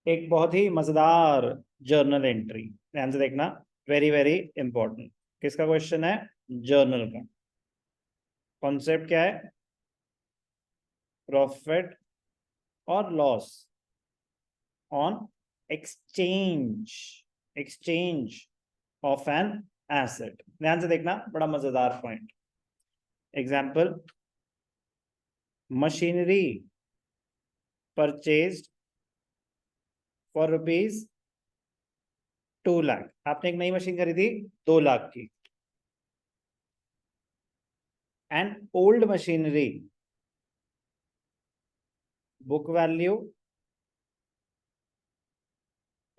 एक बहुत ही मजेदार जर्नल एंट्री, ध्यान से देखना, वेरी वेरी इंपॉर्टेंट। किसका क्वेश्चन है? जर्नल का। कॉन्सेप्ट क्या है? प्रॉफिट और loss on exchange, exchange of an asset. ध्यान से देखना, बड़ा मजेदार point. Example, machinery purchased for rupees 2 lakh. आपने एक नई मशीन खरीदी 2 लाख की। And old machinery book value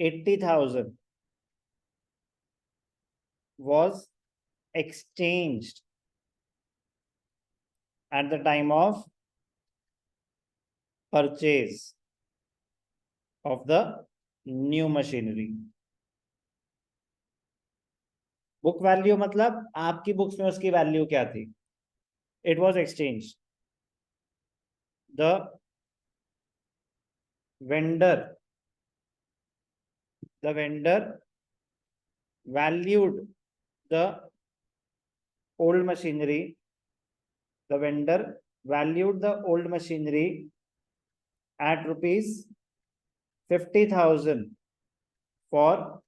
80,000 was exchanged at the time of purchase of the new machinery. Book value मतलब आपकी बुक्स में उसकी वैल्यू क्या थी? It was exchange. The vendor valued the old machinery. The vendor valued the old machinery at rupees 50,000 for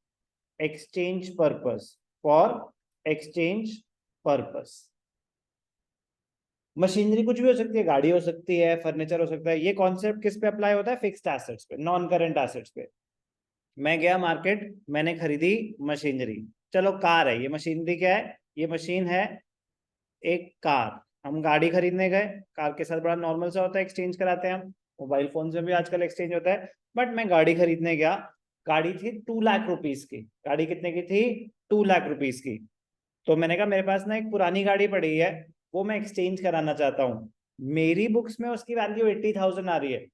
exchange purpose. For exchange purpose. Machinery कुछ भी हो सकती है, गाड़ी हो सकती है, फर्नीचर हो सकता है। ये कॉन्सेप्ट किस पे अप्लाई होता है? फिक्स्ड एसेट्स पे, नॉन करंट एसेट्स पे। मैं गया मार्केट, मैंने खरीदी मशीनरी। चलो कार है, ये मशीनरी क्या है? ये मशीन है एक कार। हम गाड़ी खरीदने गए, कार के साथ बड़ा नॉर्मल सा होता है, एक्सचेंज कराते हैं हम। मोबाइल फोन से भी आजकल एक्सचेंज होता है। बट मैं गाड़ी खरीदने गया, गाड़ी थी 2 लाख रुपीज की। गाड़ी कितने की थी? 2 लाख रुपीज की। तो मैंने कहा मेरे पास ना एक पुरानी गाड़ी पड़ी है, वो मैं एक्सचेंज कराना चाहता हूँ। मेरी बुक्स में उसकी वैल्यू 80,000 आ रही है।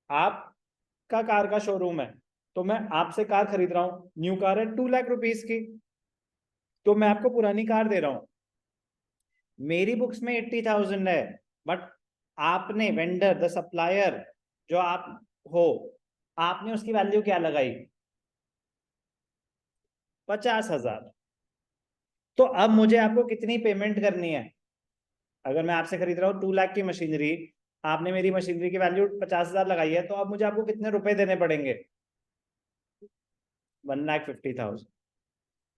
आपका कार का शोरूम है, तो मैं आपसे कार खरीद रहा हूँ, न्यू कार है 2 लाख रुपीज की, तो मैं आपको पुरानी कार दे रहा हूँ। मेरी बुक्स में 80,000 है, बट आपने, वेंडर, द सप्लायर जो आप हो, आपने उसकी वैल्यू क्या लगाई? 50,000। तो अब मुझे आपको कितनी पेमेंट करनी है? अगर मैं आपसे खरीद रहा हूँ 2 लाख की मशीनरी, आपने मेरी मशीनरी की वैल्यू 50,000 लगाई है, तो अब मुझे आपको कितने रुपए देने पड़ेंगे? 1,50,000।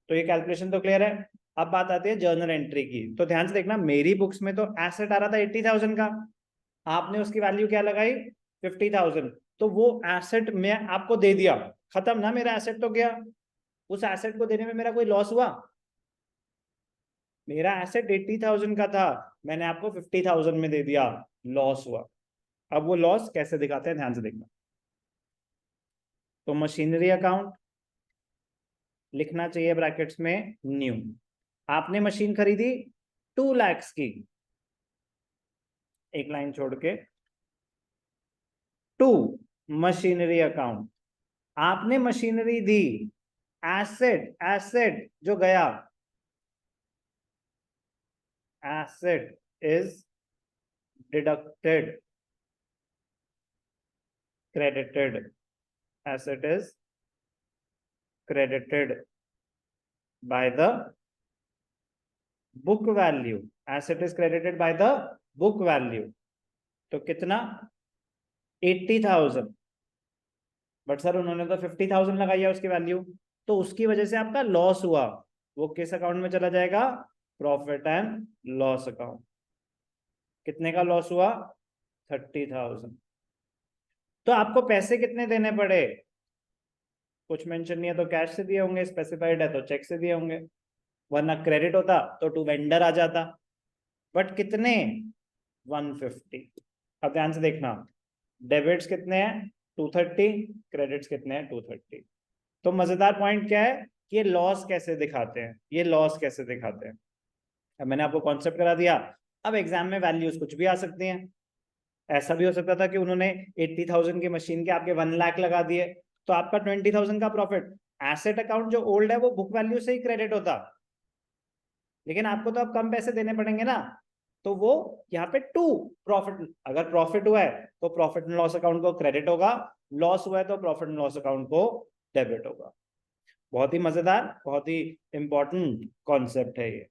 तो ये कैलकुलेशन तो क्लियर है। अब बात आती है जर्नल एंट्री की। तो ध्यान से देखना, मेरी बुक्स में तो एसेट आ रहा था 80,000 का, आपने उसकी वैल्यू क्या लगाई? 50,000। तो वो एसेट मैं आपको दे दिया, खत्म ना, मेरा एसेट तो गया। उस एसेट को देने में मेरा कोई लॉस हुआ? मेरा एसेट 80,000 का था, मैंने आपको 50,000 में दे दिया, लॉस हुआ। अब वो लॉस कैसे दिखाते हैं, ध्यान से देखना। तो मशीनरी अकाउंट लिखना चाहिए ब्रैकेट्स में न्यू। आपने मशीन खरीदी 2 लाख की, एक लाइन छोड़ के, टू मशीनरी अकाउंट। आपने मशीनरी दी, एसेट, एसेट जो गया, asset is deducted, credited, asset is credited by the book value, asset is credited by the book value। तो कितना? 80,000। बट सर उन्होंने तो 50,000 लगाई है उसकी वैल्यू, तो उसकी वजह से आपका लॉस हुआ। वो किस अकाउंट में चला जाएगा? Profit and loss account. कितने का लॉस हुआ? 30,000। तो आपको पैसे कितने देने पड़े? कुछ मेंशन नहीं है तो कैश से दिए होंगे, स्पेसिफाइड है तो चेक से दिए होंगे, वरना क्रेडिट होता तो टू वेंडर आ जाता। बट कितने? 150। अब ध्यान से देखना, डेबिट्स कितने हैं? 230। क्रेडिट्स कितने हैं? 230। तो मजेदार पॉइंट क्या है कि ये लॉस कैसे दिखाते हैं, ये लॉस कैसे दिखाते हैं। अब मैंने आपको कॉन्सेप्ट करा दिया। अब एग्जाम में वैल्यूज कुछ भी आ सकती हैं। ऐसा भी हो सकता था कि उन्होंने 80,000 की मशीन के आपके 1 लाख लगा दिए, तो आपका 20,000 का प्रॉफिट। एसेट अकाउंट जो ओल्ड है वो बुक वैल्यू से ही क्रेडिट होता, लेकिन आपको तो अब कम पैसे देने पड़ेंगे ना। तो वो यहाँ पे टू प्रॉफिट, अगर प्रॉफिट हुआ है तो प्रॉफिट एंड लॉस अकाउंट को क्रेडिट होगा, लॉस हुआ है तो प्रॉफिट एंड लॉस अकाउंट को डेबिट होगा। बहुत ही मजेदार, बहुत ही इंपॉर्टेंट कॉन्सेप्ट है ये।